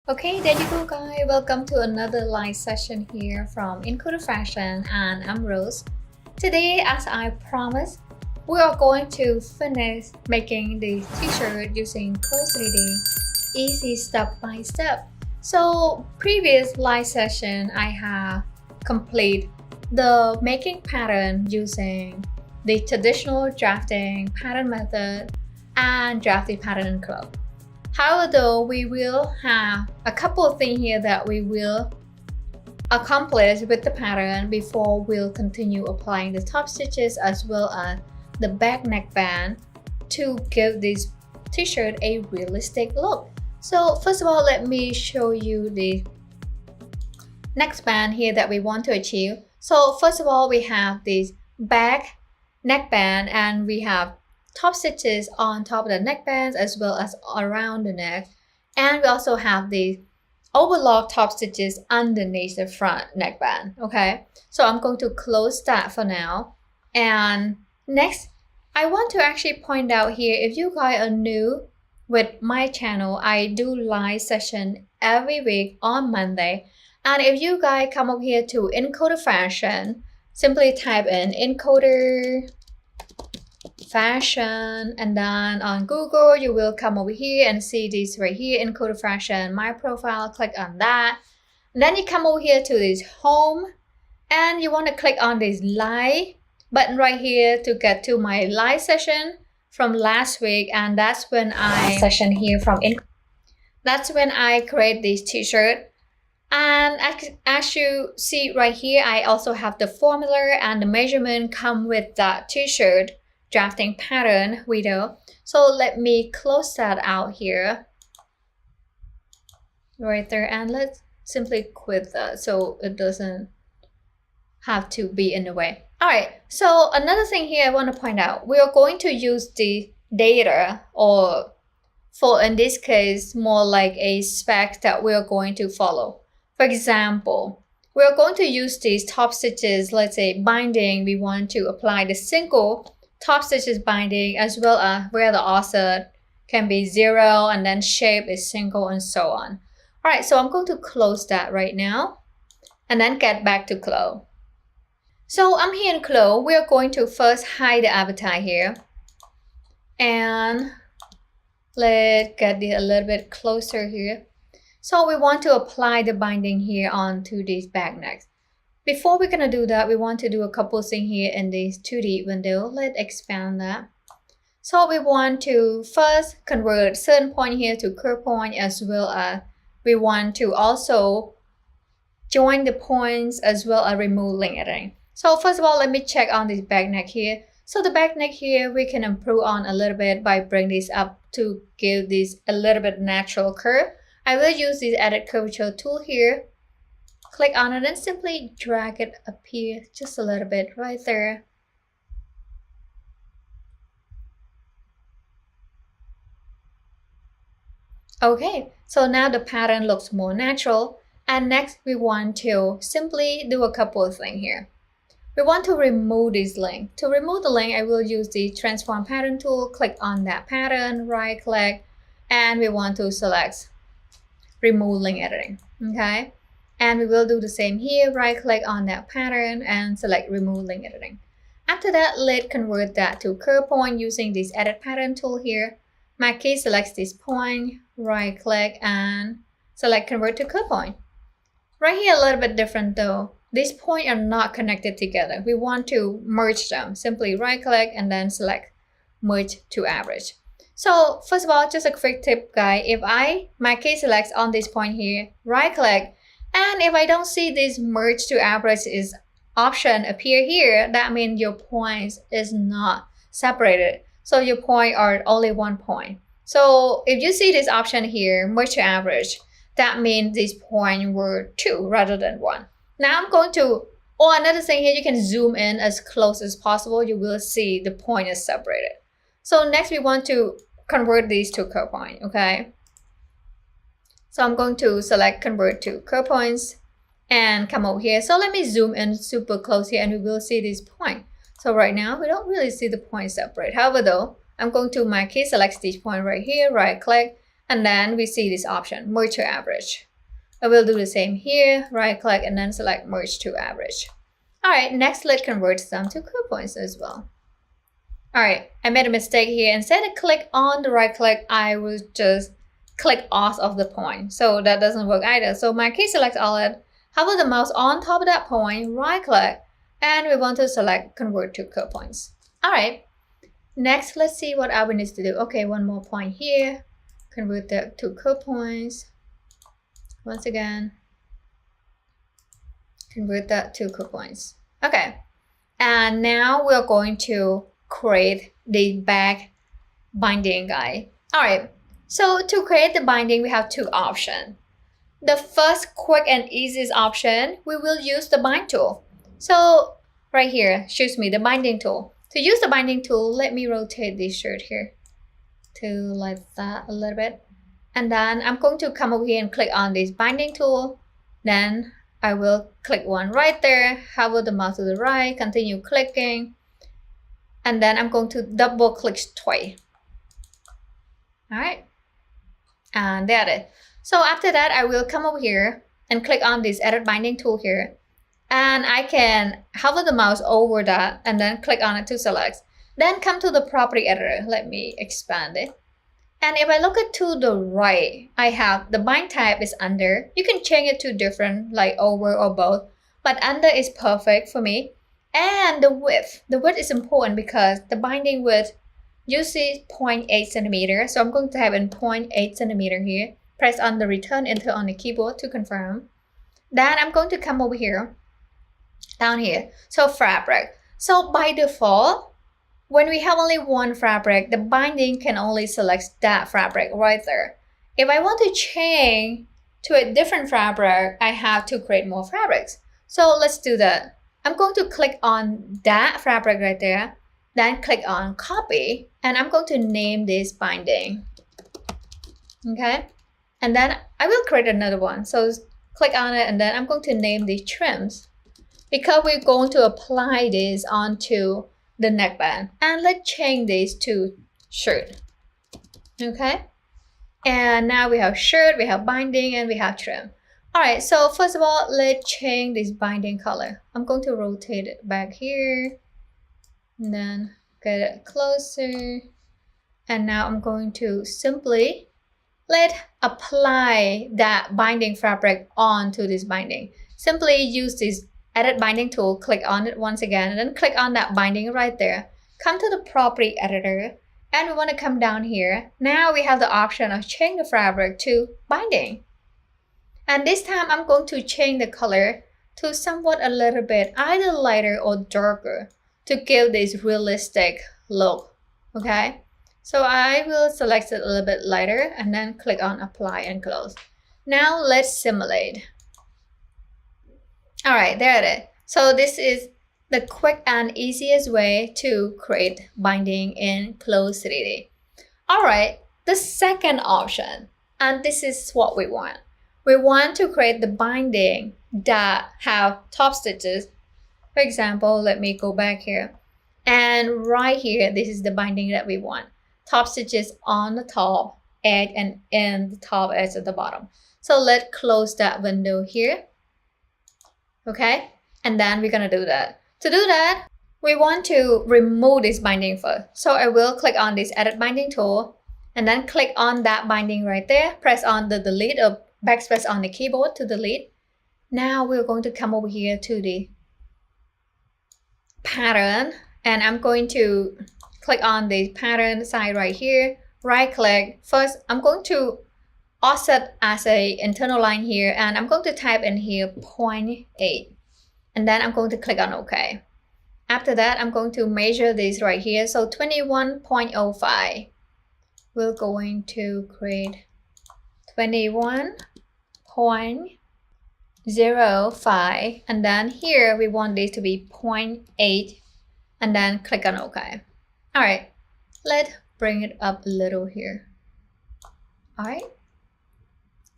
Okay, there you go guys. Welcome to another live session here from Encoder Fashion, and I'm Rose. Today, as I promised, we are going to finish making the t-shirt using Code 3D, easy step by step. So previous live session, I have complete the making pattern using the traditional drafting pattern method and drafting pattern in Code. However, though, we will have a couple of things here that we will accomplish with the pattern before we'll continue applying the top stitches as well as the back neckband to give this t-shirt a realistic look. So first of all, let me show you the neckband here that we want to achieve. So first of all, we have this back neckband and we have top stitches on top of the neckbands as well as around the neck, and we also have the overlock top stitches underneath the front neckband. Okay, so I'm going to close that for now. And next, I want to actually point out here, if you guys are new with my channel, I do live session every week on Monday. And if you guys come up here to Encoder Fashion, simply type in Encoder Fashion, and then on Google you will come over here and see this right here, Encoder Fashion, my profile. Click on that, and then you come over here to this home and you want to click on this live button right here to get to my live session from last week. And that's when I create this t-shirt. And as you see right here, I also have the formula and the measurement come with that t-shirt drafting pattern video. So let me close that out here right there, and let's simply quit that so it doesn't have to be in the way. All right, so another thing here I want to point out, we are going to use the data, or for in this case more like a spec that we are going to follow. For example, we are going to use these top stitches, let's say binding, we want to apply the single top stitches binding as well as where the offset can be 0 and then shape is single and so on. All right, so I'm going to close that right now and then get back to Close. So I'm here in Close. We are going to first hide the avatar here, and let's get it a little bit closer here. So we want to apply the binding here onto these back necks. Before we're gonna do that, we want to do a couple things here in this 2D window. Let's expand that. So we want to first convert certain point here to curve point, as well as we want to also join the points as well as remove link editing. So first of all, let me check on this back neck here. So the back neck here, we can improve on a little bit by bringing this up to give this a little bit natural curve. I will use this edit curvature tool here. Click on it and simply drag it up here just a little bit right there. Okay, so now the pattern looks more natural. And next we want to simply do a couple of things here. We want to remove this link. To remove the link, I will use the transform pattern tool. Click on that pattern, right click, and we want to select remove link editing. Okay. And we will do the same here, right click on that pattern and select remove link editing. After that, let's convert that to curve point using this edit pattern tool here. My key selects this point, right click and select convert to curve point. Right here a little bit different though. These points are not connected together. We want to merge them. Simply right click and then select merge to average. So first of all, just a quick tip guys, if my key selects on this point here, right click, and if I don't see this merge to average is option appear here, that means your points is not separated. So your point are only one point. So if you see this option here, merge to average, that means these points were 2 rather than 1. Now I'm going to, another thing here, you can zoom in as close as possible. You will see the point is separated. So next we want to convert these to curve point, okay? So I'm going to select convert to curve points and come over here. So let me zoom in super close here and we will see this point. So right now we don't really see the point separate. However though, I'm going to my key select this point right here, right click, and then we see this option, merge to average. I will do the same here, right click and then select merge to average. All right, next let's convert them to curve points as well. All right, I made a mistake here. Instead of click on the right click, I will just click off of the point. So that doesn't work either. So my key select all it, hover the mouse on top of that point, right click, and we want to select convert to curve points. All right, next let's see what I need to do. Okay, one more point here, convert that to curve points. Once again, convert that to curve points. Okay, and now we're going to create the back binding guide. All right, so to create the binding, we have two options. The first quick and easiest option, we will use the bind tool. So right here, choose me the binding tool. To use the binding tool, let me rotate this shirt here to like that a little bit. And then I'm going to come over here and click on this binding tool. Then I will click one right there, hover the mouse to the right, continue clicking. And then I'm going to double click twice. All right. And that's it. So after that, I will come over here and click on this edit binding tool here. And I can hover the mouse over that and then click on it to select. Then come to the property editor. Let me expand it. And if I look at to the right, I have the bind type is under. You can change it to different like over or both, but under is perfect for me. And the width is important because the binding width usually 0.8 centimeter. So I'm going to have in 0.8 centimeter here. Press on the return enter on the keyboard to confirm. Then I'm going to come over here, down here. So fabric. So by default, when we have only one fabric, the binding can only select that fabric right there. If I want to change to a different fabric, I have to create more fabrics. So let's do that. I'm going to click on that fabric right there, then click on copy, and I'm going to name this binding. Okay, and then I will create another one. So click on it, and then I'm going to name the trims because we're going to apply this onto the neckband. And let's change this to shirt. Okay, and now we have shirt, we have binding, and we have trim. All right, so first of all, let's change this binding color. I'm going to rotate it back here and then get it closer. And now I'm going to simply apply that binding fabric onto this binding. Simply use this edit binding tool, click on it once again, and then click on that binding right there. Come to the property editor, and we want to come down here. Now we have the option of change the fabric to binding. And this time I'm going to change the color to somewhat a little bit either lighter or darker to give this realistic look. Okay, so I will select it a little bit lighter and then click on apply and close. Now let's simulate. All right, there it is. So this is the quick and easiest way to create binding in Close 3D. All right, the second option, and this is what we want. We want to create the binding that have top stitches. For example, let me go back here. And right here, this is the binding that we want. Top stitches on the top edge and in the top edge at the bottom. So let's close that window here. Okay, and then we're gonna do that. To do that, we want to remove this binding first. So I will click on this edit binding tool and then click on that binding right there. Press on the delete or backspace on the keyboard to delete. Now we're going to come over here to the pattern, and I'm going to click on the pattern side right here, right click. First, I'm going to offset as a internal line here, and I'm going to type in here 0.8, and then I'm going to click on OK. After that, I'm going to measure this right here, so 21.05. We're going to create 21.05, and then here we want this to be 0.8, and then click on OK. All right, let's bring it up a little here. All right.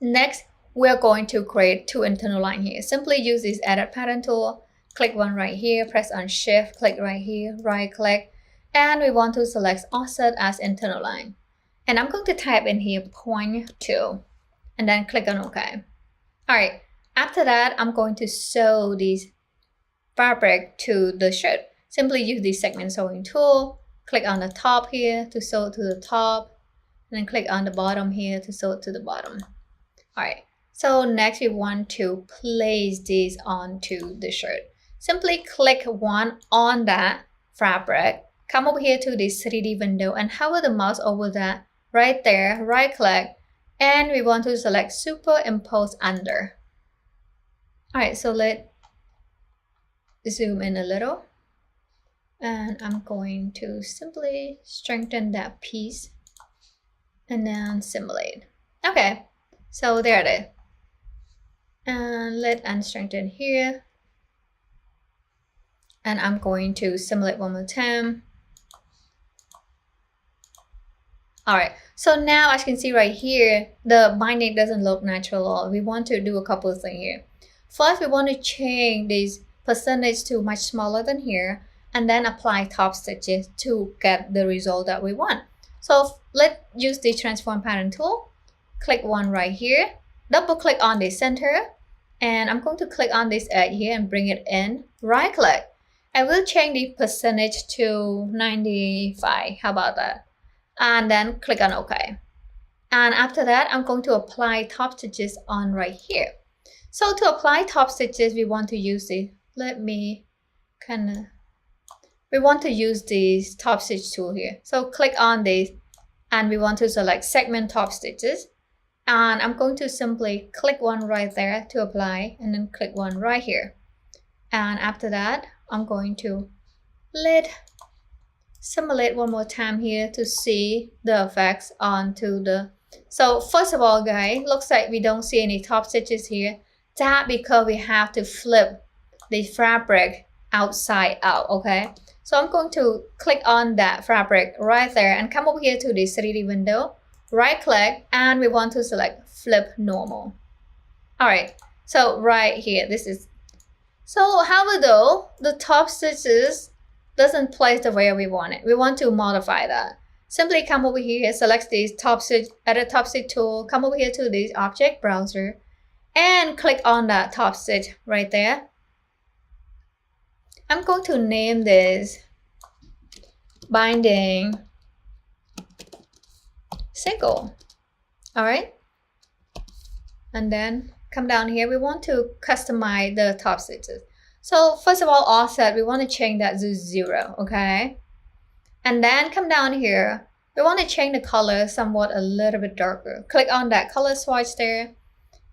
Next, we're going to create two internal lines here. Simply use this edit pattern tool, click one right here, press on shift, click right here, right click, and we want to select offset as internal line. And I'm going to type in here 0.2 and then click on OK. All right, after that, I'm going to sew this fabric to the shirt. Simply use the segment sewing tool, click on the top here to sew it to the top, and then click on the bottom here to sew it to the bottom. All right, so next we want to place this onto the shirt. Simply click one on that fabric, come over here to this 3D window and hover the mouse over that right there, right click, and we want to select superimpose under. All right, so let's zoom in a little. And I'm going to simply strengthen that piece and then simulate. Okay, so there it is. And let unstrengthen here. And I'm going to simulate one more time. All right, so now as you can see right here, the binding doesn't look natural at all. We want to do a couple of things here. First, we want to change this percentage to much smaller than here, and then apply top stitches to get the result that we want. So let's use the transform pattern tool. Click one right here, double click on the center, and I'm going to click on this edge here and bring it in, right click. I will change the percentage to 95, how about that? And then click on OK. And after that, I'm going to apply top stitches on right here. So to apply top stitches, we want to use the, we want to use this top stitch tool here. So click on this and we want to select segment top stitches. And I'm going to simply click one right there to apply and then click one right here. And after that, I'm going to simulate one more time here to see the effects onto the. So first of all, guys, looks like we don't see any top stitches here. That's because we have to flip the fabric outside out, okay? So I'm going to click on that fabric right there and come over here to the 3D window, right click, and we want to select flip normal. All right, so right here, this is. So however though, the top stitches doesn't place the way we want it. We want to modify that. Simply come over here, select this top stitch, edit top stitch tool, come over here to this object browser, and click on that top stitch right there. I'm going to name this binding single. All right. And then come down here. We want to customize the top stitches. So first of all, offset, we want to change that to 0, okay? And then come down here. We want to change the color somewhat a little bit darker. Click on that color swatch there.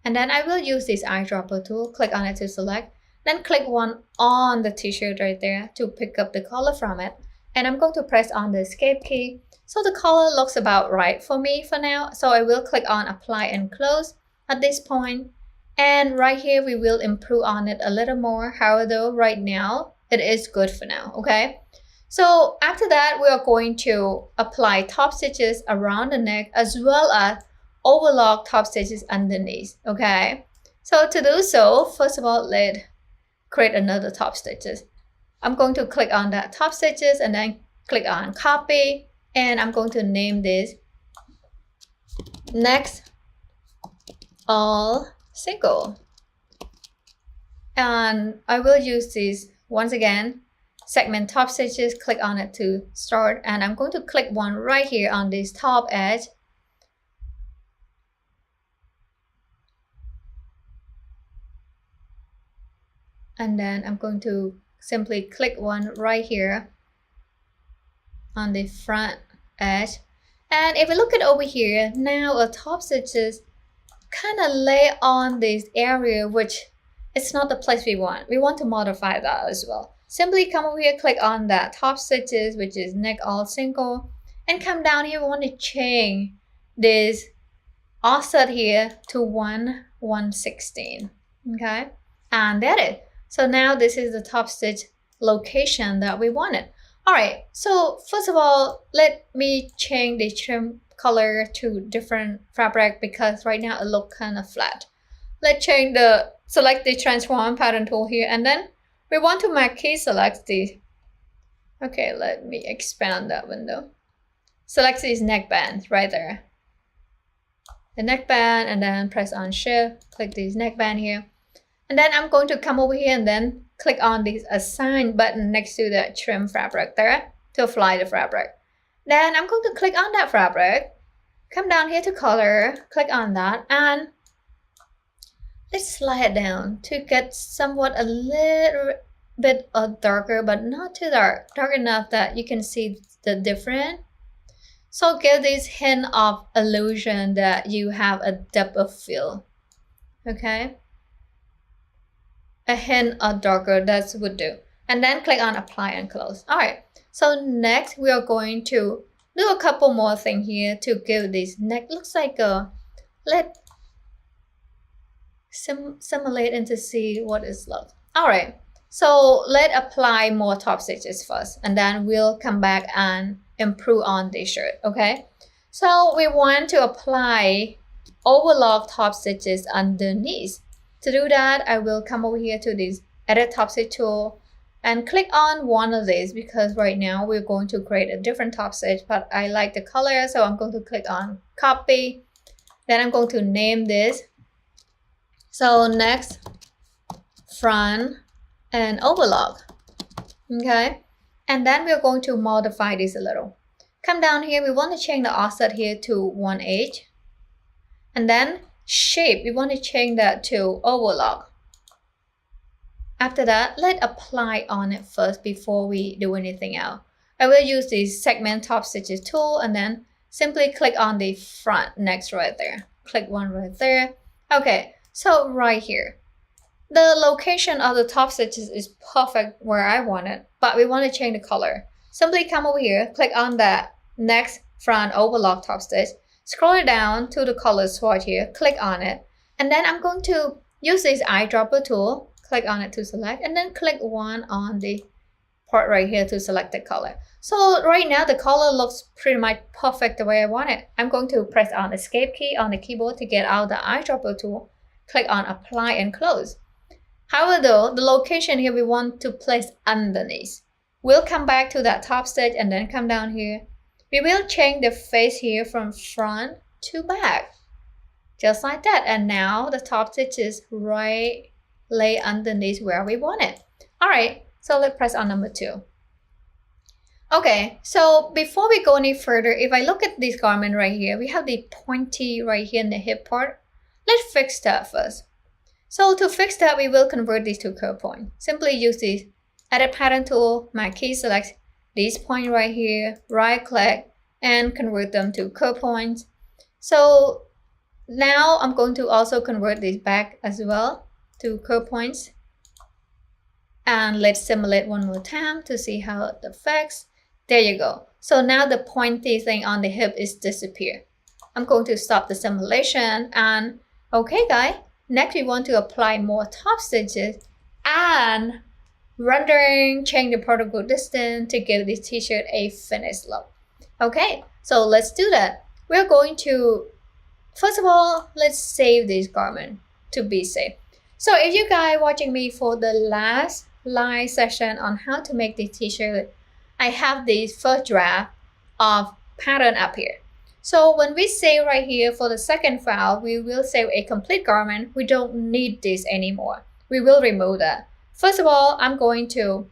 And then I will use this eyedropper tool. Click on it to select. Then click one on the t-shirt right there to pick up the color from it. And I'm going to press on the escape key. So the color looks about right for me for now. So I will click on apply and close at this point. And right here, we will improve on it a little more. However, right now, it is good for now, okay? So after that, we are going to apply top stitches around the neck as well as overlock top stitches underneath, okay? So to do so, first of all, let's create another top stitches. I'm going to click on that top stitches and then click on copy. And I'm going to name this next all single. And I will use this once again, segment top stitches, click on it to start. And I'm going to click one right here on this top edge. And then I'm going to simply click one right here on the front edge. And if we look at over here, now a top stitches kind of lay on this area, which it's not the place we want. We want to modify that as well. Simply come over here, click on that top stitches, which is neck all single, and come down here. We want to change this offset here to 1/116. Okay, and that is. So now this is the top stitch location that we wanted. All right, so first of all, let me change the trim color to different fabric because right now it looks kind of flat. Let's select the transform pattern tool here, and then we want to marquee select the. Okay, let me expand that window. select these neckbands right there. The neckband, and then press on shift, click this neckband here. And then I'm going to come over here and then click on this assign button next to the trim fabric there to apply the fabric. Then I'm going to click on that fabric, come down here to color, click on that, and let's slide it down to get somewhat a little bit darker, but not too dark enough that you can see the difference. So give this hint of illusion that you have a depth of field. Okay, a hint of darker, that would do. And then click on apply and close. All right, so next we are going to do a couple more things here to give this neck looks like a, let simulate and to see what is left. All right, so let's apply more top stitches first, and then we'll come back and improve on this shirt. Okay, so we want to apply overlock top stitches underneath. To do that, I will come over here to this edit top stitch tool and click on one of these, because right now we're going to create a different top stitch, but I like the color, so I'm going to click on copy. Then I'm going to name this. So next, front and overlock. Okay, and then we're going to modify this a little. Come down here, we want to change the offset here to 1/8, and then shape, we want to change that to overlock. After that, let's apply on it first before we do anything else. I will use the segment top stitches tool and then simply click on the front next right there. Click one right there. Okay, so right here, the location of the top stitches is perfect where I want it, but we want to change the color. Simply come over here, click on that next front overlock top stitch, scroll it down to the color swatch here, click on it, and then I'm going to use this eyedropper tool, click on it to select, and then click one on the part right here to select the color. So right now the color looks pretty much perfect the way I want it. I'm going to press on the escape key on the keyboard to get out the eyedropper tool, click on apply and close. However though, the location here we want to place underneath. We'll come back to that top stitch and then come down here. We will change the face here from front to back, just like that. And now the top stitch is right lay underneath where we want it. All right, so let's press on number 2. Okay, so before we go any further, if I look at this garment right here, we have the pointy right here in the hip part. Let's fix that first. So to fix that, we will convert these to curve point. Simply use the edit pattern tool, my key select this point right here, right click, and convert them to curve points. So now I'm going to also convert this back as well to curve points. And let's simulate one more time to see how it affects. There you go. So now the pointy thing on the hip is disappeared. I'm going to stop the simulation, and okay guys, next we want to apply more top stitches and rendering, change the particle distance to give this t-shirt a finished look. Okay, so let's do that. We're going to, first of all, let's save this garment to be safe. So if you guys watching me for the last live session on how to make this t-shirt, I have the first draft of pattern up here. So when we save right here for the second file, we will save a complete garment. We don't need this anymore. We will remove that. First of all, I'm going to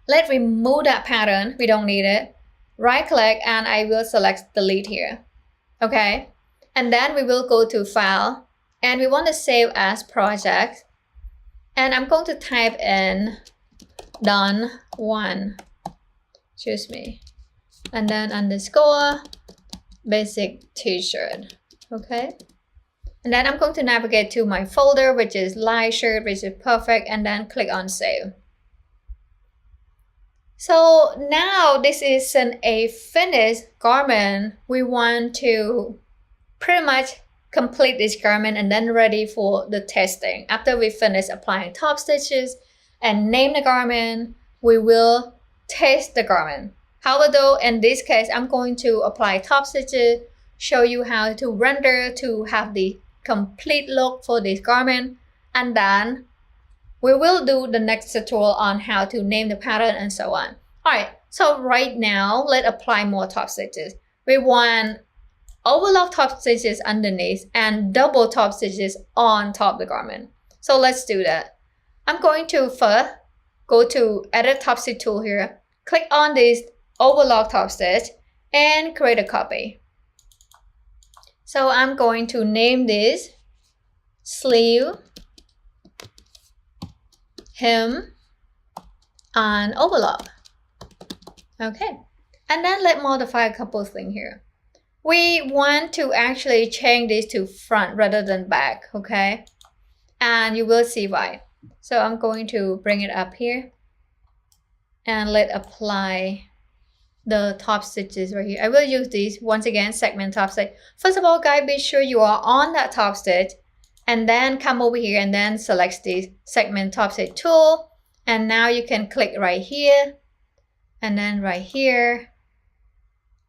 let's remove that pattern. We don't need it. Right click and I will select delete here. Okay. And then we will go to file and we want to save as project. And I'm going to type in done one. Excuse me. And then underscore basic t-shirt. Okay. And then I'm going to navigate to my folder, which is live shirt, which is perfect, and then click on save. So now this is a finished garment. We want to pretty much complete this garment and then ready for the testing. After we finish applying top stitches and name the garment, we will test the garment. However though, in this case, I'm going to apply top stitches, show you how to render to have the complete look for this garment, and then we will do the next tutorial on how to name the pattern and so on. Alright, So right now, let's apply more top stitches. We want overlock top stitches underneath and double top stitches on top of the garment. So let's do that. I'm going to first go to edit top stitch tool here, click on this overlock top stitch and create a copy. So I'm going to name this sleeve, hem, and overlock. Okay, and then let's modify a couple of things here. We want to actually change this to front rather than back, okay? And you will see why. So I'm going to bring it up here and let's apply the top stitches right here. I will use these once again, segment top stitch. First of all, guys, be sure you are on that top stitch and then come over here and then select the segment top stitch tool. And now you can click right here and then right here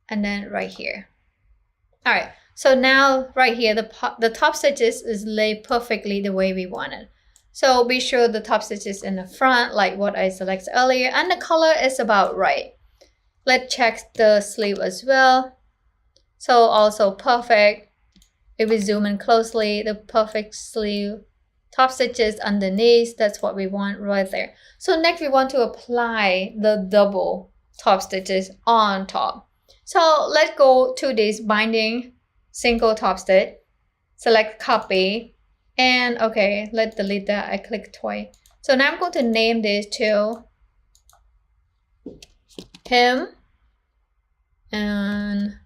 and then right here. All right, so now right here, the top stitches is laid perfectly the way we want it. So be sure the top stitches in the front, like what I selected earlier, and the color is about right. Let's check the sleeve as well. So also perfect. If we zoom in closely, the perfect sleeve, top stitches underneath, that's what we want right there. So next we want to apply the double top stitches on top. So let's go to this binding single top stitch, select copy, and okay, let's delete that. I clicked twice. So now I'm going to name this to hem, and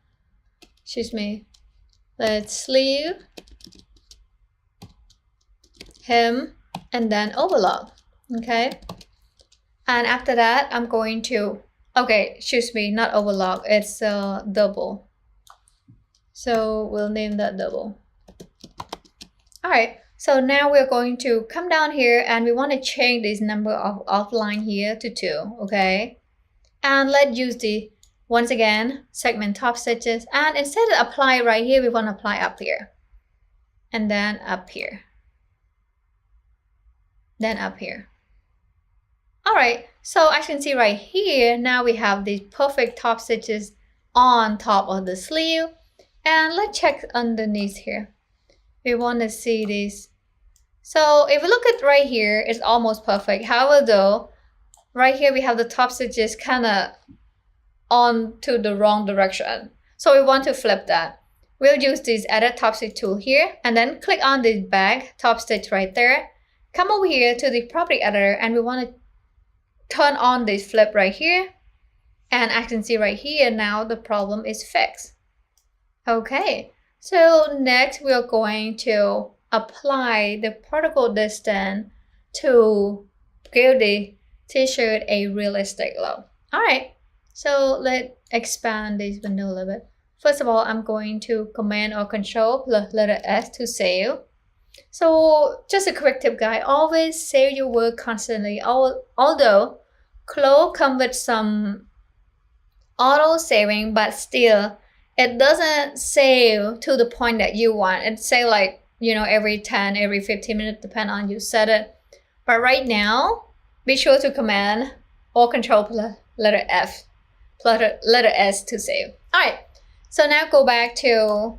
excuse me, let's sleeve, hem, and then overlock. Okay, and after that I'm going to, okay, excuse me, not overlock, it's double. So we'll name that double. All right, so now we're going to come down here and we want to change this number of offline here to 2, okay? And let's use the, once again, segment top stitches, and instead of apply right here, we want to apply up here. And then up here. Then up here. All right, so as you can see right here, now we have these perfect top stitches on top of the sleeve. And let's check underneath here. We want to see this. So if we look at right here, it's almost perfect. However though, right here we have the top stitches kind of on to the wrong direction. So we want to flip that. We'll use this edit top stitch tool here and then click on this back top stitch right there. Come over here to the property editor and we want to turn on this flip right here. And as you can see right here, now the problem is fixed. Okay, so next we're going to apply the particle distance to give the t-shirt a realistic look. All right, so let's expand this window a little bit. First of all, I'm going to Command or Control plus letter S to save. So just a quick tip, guys, always save your work constantly. Although clothes come with some auto saving, but still it doesn't save to the point that you want. It say like, you know, every 10, every 15 minutes, depend on you set it. But right now, be sure to Command or Control plus letter F plus letter S to save. All right, so now go back to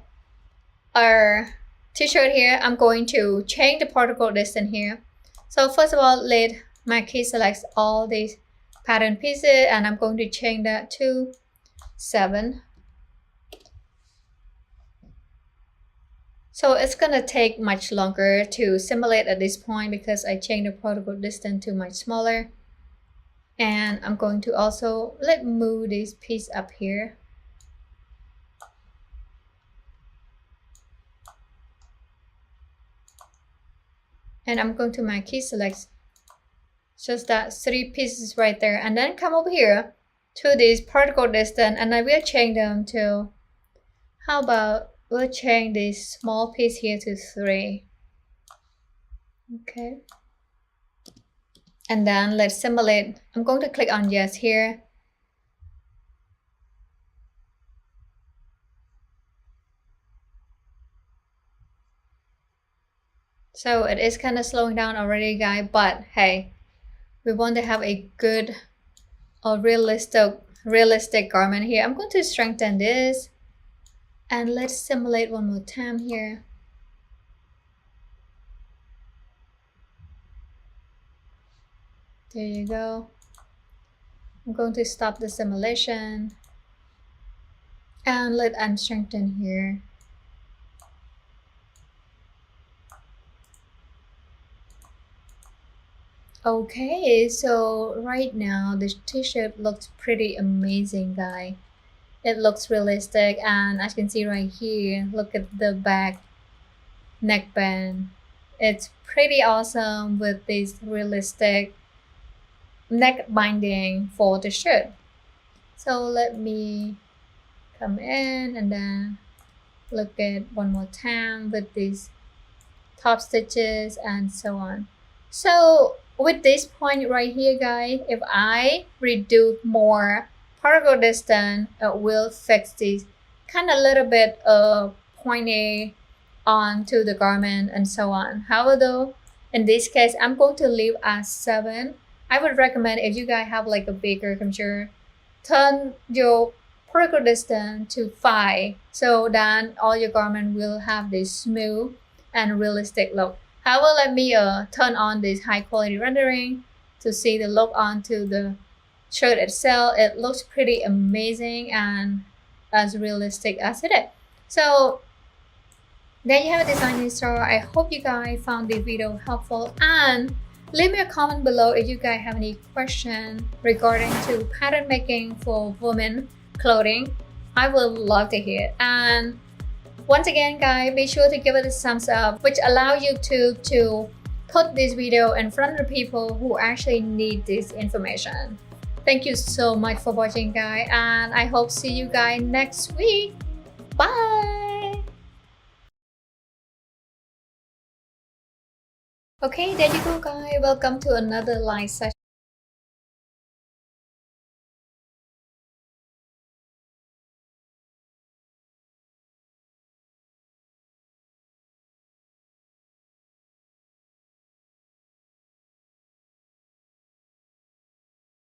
our t-shirt here. I'm going to change the particle distance here. So first of all, let my key select all these pattern pieces and I'm going to change that to 7. So it's gonna take much longer to simulate at this point because I changed the particle distance to much smaller. And I'm going to also move this piece up here. And I'm going to my key select just that 3 pieces right there and then come over here to this particle distance and I will change them to, how about we'll change this small piece here to 3. Okay. And then let's simulate. I'm going to click on yes here. So it is kind of slowing down already, guys, but hey, we want to have a good or realistic realistic garment here. I'm going to strengthen this and let's simulate one more time here. There you go. I'm going to stop the simulation and let unstrengthen here. Okay, so right now this t-shirt looks pretty amazing, guys. It looks realistic, and as you can see right here, look at the back neckband. It's pretty awesome with this realistic neck binding for the shirt. So let me come in and then look at one more time with these top stitches and so on. So with this point right here, guys, if I reduce more particle distance, it will fix this kind of little bit of pointy onto the garment and so on. However, though, in this case, I'm going to leave as 7. I would recommend if you guys have like a bigger computer, turn your particle distance to 5, so then all your garment will have this smooth and realistic look. However, let me turn on this high quality rendering to see the look onto the shirt itself. It looks pretty amazing and as realistic as it is. So there you have it, design install. I hope you guys found this video helpful, and leave me a comment below if you guys have any question regarding to pattern making for women clothing. I would love to hear it. And once again, guys, be sure to give it a thumbs up, which allow YouTube to put this video in front of people who actually need this information. Thank you so much for watching, guys, and I hope see you guys next week. Bye! Okay, there you go, guys. Welcome to another live session.